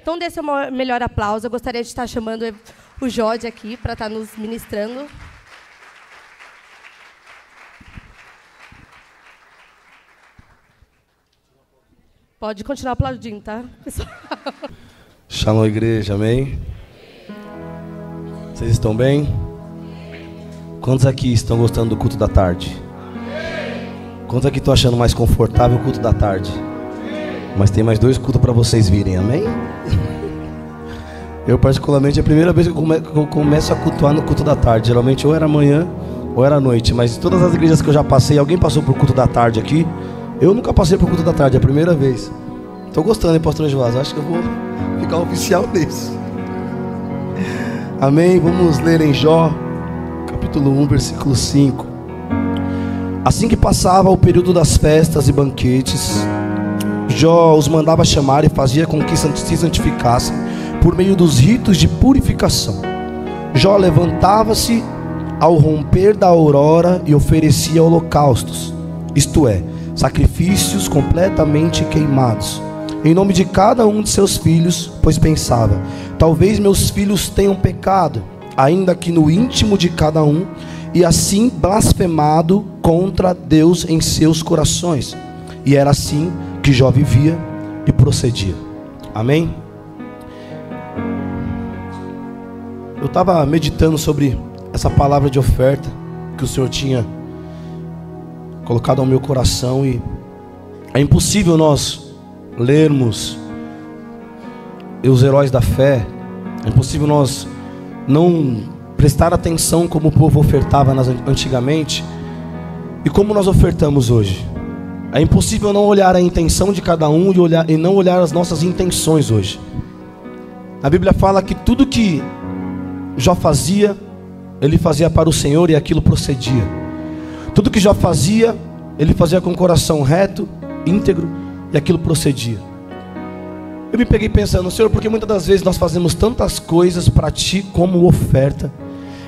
Então, dê seu melhor aplauso. Eu gostaria de estar chamando o Jorge aqui para estar nos ministrando. Pode continuar aplaudindo, tá, pessoal? Shalom, igreja, amém? Vocês estão bem? Quantos aqui estão gostando do culto da tarde? Quantos aqui estão achando mais confortável o culto da tarde? Mas tem mais 2 cultos para vocês virem, amém? Eu particularmente é a primeira vez que eu começo a cultuar no culto da tarde. Geralmente ou era manhã ou era noite. Mas todas as igrejas que eu já passei, alguém passou por culto da tarde aqui? Eu nunca passei por culto da tarde, é a primeira vez. Estou gostando, hein, pastor Joás? Acho que eu vou ficar oficial desse. Amém? Vamos ler em Jó, capítulo 1, versículo 5. Assim que passava o período das festas e banquetes, Jó os mandava chamar e fazia com que se santificassem por meio dos ritos de purificação. Jó levantava-se ao romper da aurora e oferecia holocaustos, isto é, sacrifícios completamente queimados, em nome de cada um de seus filhos, pois pensava: talvez meus filhos tenham pecado, ainda que no íntimo de cada um, e assim blasfemado contra Deus em seus corações. E era assim que Jó vivia e procedia. Amém? Eu estava meditando sobre essa palavra de oferta que o Senhor tinha colocado ao meu coração, e é impossível nós lermos os heróis da fé, é impossível nós não prestar atenção como o povo ofertava antigamente e como nós ofertamos hoje. É impossível não olhar a intenção de cada um e não olhar as nossas intenções hoje. A Bíblia fala que tudo que Jó fazia, ele fazia para o Senhor e aquilo procedia. Tudo que Jó fazia, ele fazia com o coração reto, íntegro, e aquilo procedia. Eu me peguei pensando: Senhor, porque muitas das vezes nós fazemos tantas coisas para Ti como oferta,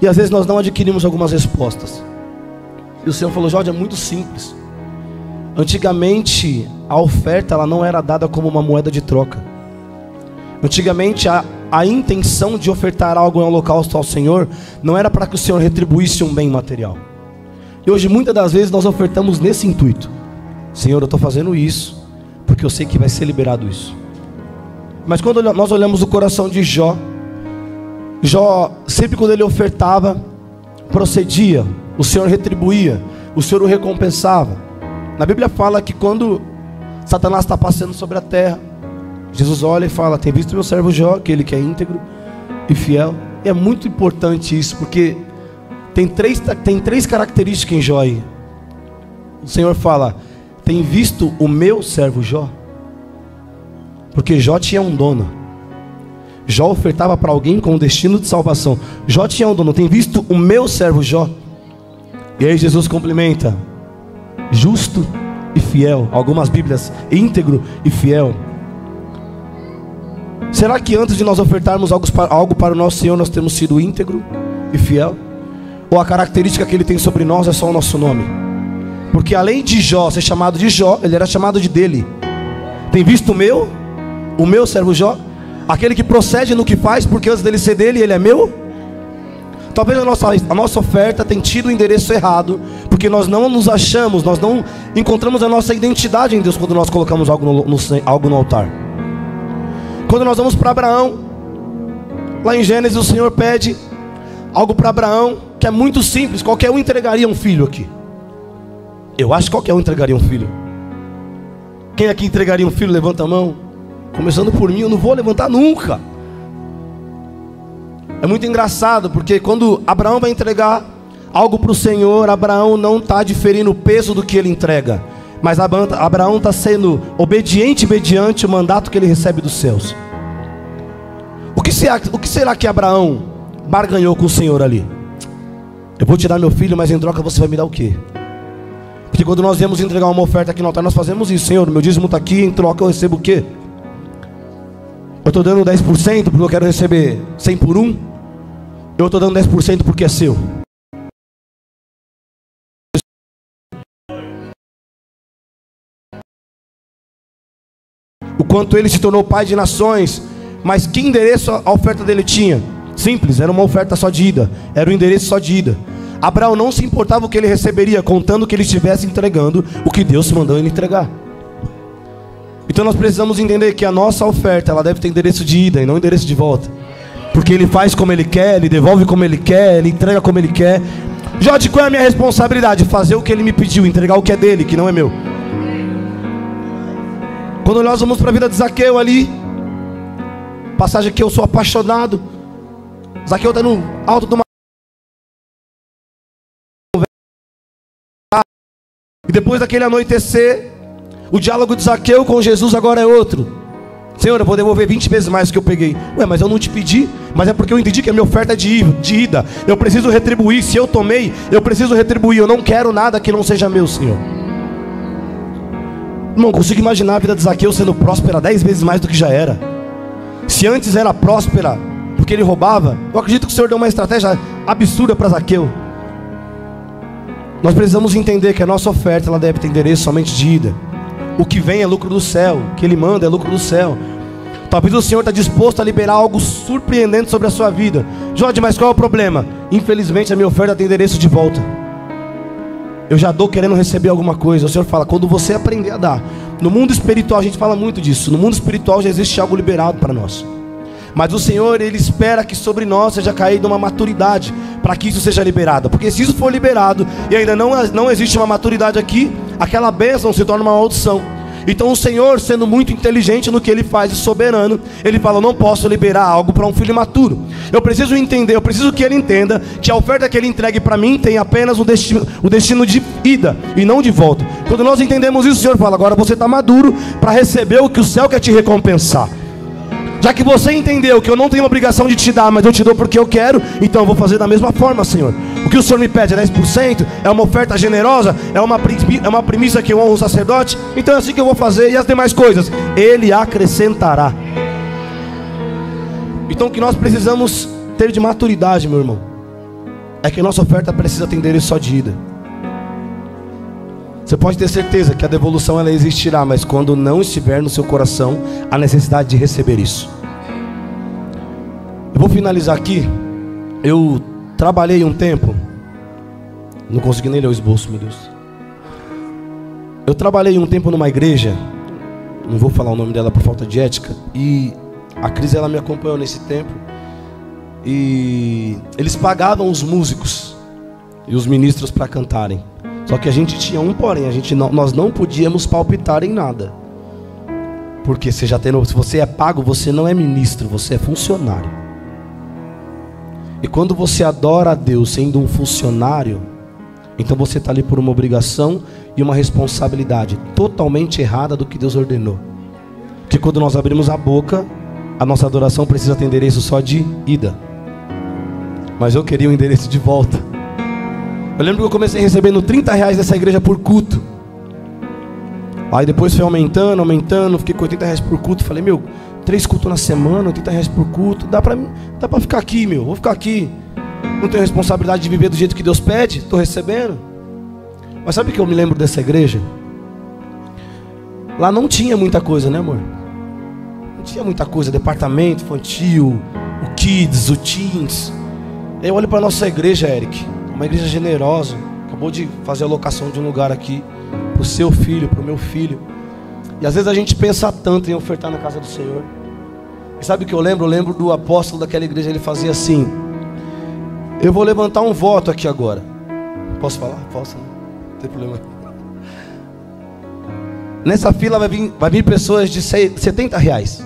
e às vezes nós não adquirimos algumas respostas. E o Senhor falou: Jó, é muito simples. Antigamente a oferta ela não era dada como uma moeda de troca. Antigamente a intenção de ofertar algo em holocausto ao Senhor não era para que o Senhor retribuísse um bem material. E hoje muitas das vezes nós ofertamos nesse intuito: Senhor, eu estou fazendo isso porque eu sei que vai ser liberado isso. Mas quando nós olhamos o coração de Jó, Jó sempre quando ele ofertava, procedia, o Senhor retribuía, o Senhor o recompensava. Na Bíblia fala que quando Satanás está passando sobre a terra, Jesus olha e fala: tem visto meu servo Jó, aquele que é íntegro e fiel. E é muito importante isso, porque tem três características em Jó aí. O Senhor fala: tem visto o meu servo Jó? Porque Jó tinha um dono. Jó ofertava para alguém com o destino de salvação. Jó tinha um dono. Tem visto o meu servo Jó? E aí Jesus complementa: justo e fiel. Algumas Bíblias, íntegro e fiel. Será que antes de nós ofertarmos algo para o nosso Senhor, nós temos sido íntegro e fiel? Ou a característica que Ele tem sobre nós é só o nosso nome? Porque além de Jó ser chamado de Jó, ele era chamado de dele. Tem visto o meu servo Jó? Aquele que procede no que faz, porque antes dele ser dele, ele é meu? Talvez a nossa oferta tenha tido o endereço errado, porque nós não nos achamos, nós não encontramos a nossa identidade em Deus quando nós colocamos algo no altar. Quando nós vamos para Abraão, lá em Gênesis, o Senhor pede algo para Abraão que é muito simples. Qualquer um entregaria um filho aqui. Eu acho que qualquer um entregaria um filho. Quem aqui entregaria um filho? Levanta a mão. Começando por mim, eu não vou levantar nunca. É muito engraçado, porque quando Abraão vai entregar algo para o Senhor, Abraão não está diferindo o peso do que ele entrega, mas Abraão está sendo obediente mediante o mandato que ele recebe dos céus. O que será que Abraão barganhou com o Senhor ali? Eu vou te dar meu filho, mas em troca você vai me dar o quê? Porque quando nós viemos entregar uma oferta aqui no altar, nós fazemos isso: Senhor, meu dízimo está aqui, em troca eu recebo o quê? Eu estou dando 10% porque eu quero receber 100 por 1? Eu estou dando 10% porque é seu? O quanto ele se tornou pai de nações, Mas que endereço a oferta dele tinha? Simples, era uma oferta só de ida. Era um endereço só de ida. Abraão não se importava o que ele receberia, contando que ele estivesse entregando o que Deus mandou ele entregar. Então nós precisamos entender que a nossa oferta, ela deve ter endereço de ida e não endereço de volta. Porque ele faz como ele quer, ele devolve como ele quer, ele entrega como ele quer. Jorge, qual é a minha responsabilidade? Fazer o que ele me pediu, entregar o que é dele, que não é meu. Quando nós vamos para a vida de Zaqueu ali, passagem que eu sou apaixonado. Zaqueu está no alto de uma... E depois daquele anoitecer, o diálogo de Zaqueu com Jesus agora é outro. Senhor, eu vou devolver 20 vezes mais do que eu peguei. Ué, mas eu não te pedi. Mas é porque eu entendi que a minha oferta é de ida. Eu preciso retribuir. Se eu tomei, eu preciso retribuir. Eu não quero nada que não seja meu, Senhor. Não consigo imaginar a vida de Zaqueu sendo próspera 10 vezes mais do que já era. Se antes era próspera porque ele roubava, eu acredito que o Senhor deu uma estratégia absurda para Zaqueu. Nós precisamos entender que a nossa oferta, ela deve ter endereço somente de ida. O que vem é lucro do céu, o que Ele manda é lucro do céu. Talvez o Senhor está disposto a liberar algo surpreendente sobre a sua vida. Jorge, mas qual é o problema? Infelizmente a minha oferta tem endereço de volta. Eu já dou querendo receber alguma coisa. O Senhor fala, quando você aprender a dar. No mundo espiritual a gente fala muito disso. No mundo espiritual já existe algo liberado para nós. Mas o Senhor, Ele espera que sobre nós seja caída uma maturidade para que isso seja liberado. Porque se isso for liberado e ainda não existe uma maturidade aqui, aquela bênção se torna uma maldição. Então o Senhor, sendo muito inteligente no que Ele faz e soberano, Ele fala, eu não posso liberar algo para um filho imaturo. Eu preciso entender, eu preciso que ele entenda que a oferta que Ele entregue para mim tem apenas o destino de ida e não de volta. Quando nós entendemos isso, o Senhor fala, agora você está maduro para receber o que o céu quer te recompensar. Já que você entendeu que eu não tenho obrigação de te dar, mas eu te dou porque eu quero, então eu vou fazer da mesma forma, Senhor. O que o Senhor me pede é 10%, é uma oferta generosa, é uma premissa que eu honro o sacerdote, então é assim que eu vou fazer, e as demais coisas, Ele acrescentará. Então o que nós precisamos ter de maturidade, meu irmão, é que a nossa oferta precisa ter endereço só de ida. Você pode ter certeza que a devolução ela existirá, mas quando não estiver no seu coração a necessidade de receber isso. Eu vou finalizar aqui. Eu trabalhei um tempo. Não consegui nem ler o esboço, meu Deus. Eu trabalhei um tempo numa igreja. Não vou falar o nome dela por falta de ética. E a Cris ela me acompanhou nesse tempo. E eles pagavam os músicos e os ministros para cantarem. Só que a gente tinha um porém, nós não podíamos palpitar em nada. Porque se você é pago, você não é ministro, você é funcionário. E quando você adora a Deus sendo um funcionário, então você está ali por uma obrigação e uma responsabilidade totalmente errada do que Deus ordenou. Porque quando nós abrimos a boca, a nossa adoração precisa ter endereço só de ida. Mas eu queria um endereço de volta. Eu lembro que eu comecei recebendo R$30 dessa igreja por culto. Aí depois foi aumentando, fiquei com R$80 por culto. Falei, 3 cultos na semana, R$80 por culto, dá pra ficar aqui, vou ficar aqui. Não tenho responsabilidade de viver do jeito que Deus pede, estou recebendo. Mas sabe o que eu me lembro dessa igreja? Lá não tinha muita coisa, né, amor? Não tinha muita coisa, departamento infantil, o kids, o teens. Aí eu olho para nossa igreja, Eric, uma igreja generosa, acabou de fazer a locação de um lugar aqui para o seu filho, para o meu filho. E às vezes a gente pensa tanto em ofertar na casa do Senhor. E sabe o que eu lembro? Eu lembro do apóstolo daquela igreja, ele fazia assim: eu vou levantar um voto aqui agora. Posso falar? Posso? Não tem problema. Nessa fila vai vir pessoas de R$70.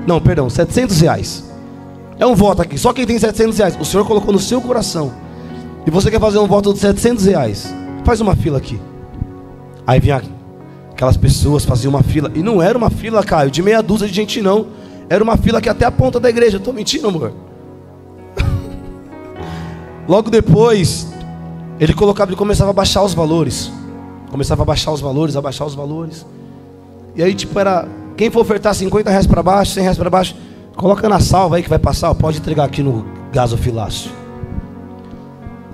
Não, perdão, R$700. É um voto aqui, só quem tem R$700. O Senhor colocou no seu coração. E você quer fazer um voto de R$700. Faz uma fila aqui. Aí vinha aquelas pessoas, faziam uma fila. E não era uma fila, Caio, de meia dúzia de gente não. Era uma fila que até a ponta da igreja. Eu tô mentindo, amor? Logo depois, ele começava a baixar os valores. Começava a baixar os valores. E aí tipo era, quem for ofertar R$50 para baixo, R$100 para baixo, coloca na salva aí que vai passar, pode entregar aqui no gasofilácio.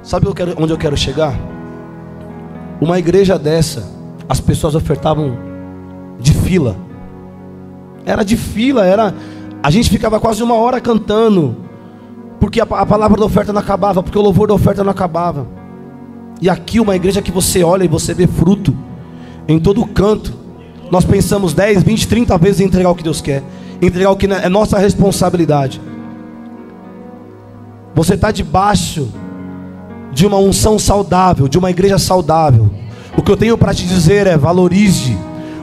Sabe onde eu quero chegar? Uma igreja dessa, as pessoas ofertavam de fila. Era de fila, A gente ficava quase 1 hora cantando, porque a palavra da oferta não acabava, porque o louvor da oferta não acabava. E aqui uma igreja que você olha e você vê fruto em todo canto. Nós pensamos 10, 20, 30 vezes em entregar o que Deus quer, entregar o que é nossa responsabilidade. Você está debaixo de uma unção saudável, de uma igreja saudável. O que eu tenho para te dizer é: valorize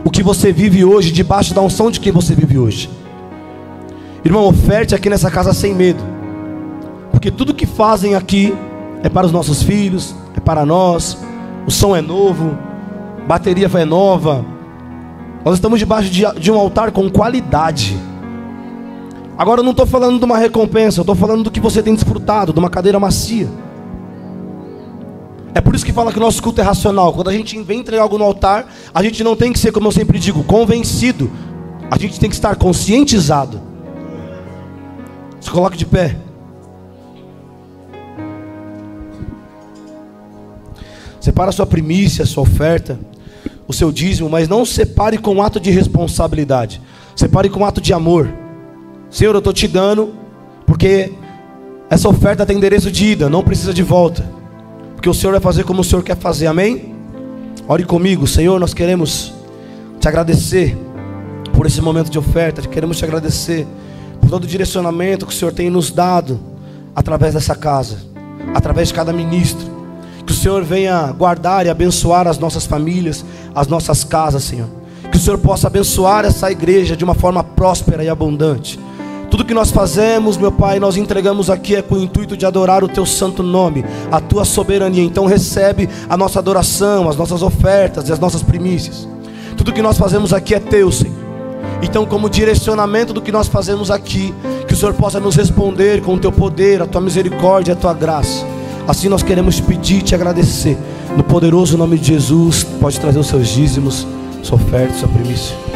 o que você vive hoje, debaixo da unção de quem você vive hoje. Irmão, oferte aqui nessa casa sem medo, porque tudo que fazem aqui é para os nossos filhos, é para nós. O som é novo, bateria é nova. Nós estamos debaixo de um altar com qualidade. Agora eu não estou falando de uma recompensa, eu estou falando do que você tem desfrutado, de uma cadeira macia. É por isso que fala que o nosso culto é racional. Quando a gente vem entregar algo no altar, a gente não tem que ser, como eu sempre digo, convencido. A gente tem que estar conscientizado. Se coloque de pé. Separa a sua primícia, a sua oferta, o seu dízimo, mas não separe com um ato de responsabilidade. Separe com um ato de amor. Senhor, eu estou te dando, porque essa oferta tem endereço de ida, não precisa de volta. Porque o Senhor vai fazer como o Senhor quer fazer, amém? Ore comigo. Senhor, nós queremos te agradecer por esse momento de oferta. Queremos te agradecer por todo o direcionamento que o Senhor tem nos dado através dessa casa, através de cada ministro. Que o Senhor venha guardar e abençoar as nossas famílias, as nossas casas, Senhor. Que o Senhor possa abençoar essa igreja de uma forma próspera e abundante. Tudo que nós fazemos, meu Pai, nós entregamos aqui é com o intuito de adorar o Teu santo nome, a Tua soberania. Então recebe a nossa adoração, as nossas ofertas e as nossas primícias. Tudo que nós fazemos aqui é Teu, Senhor. Então, como direcionamento do que nós fazemos aqui, que o Senhor possa nos responder com o Teu poder, a Tua misericórdia e a Tua graça. Assim nós queremos te pedir e te agradecer. No poderoso nome de Jesus, pode trazer os seus dízimos, sua oferta, sua primícia.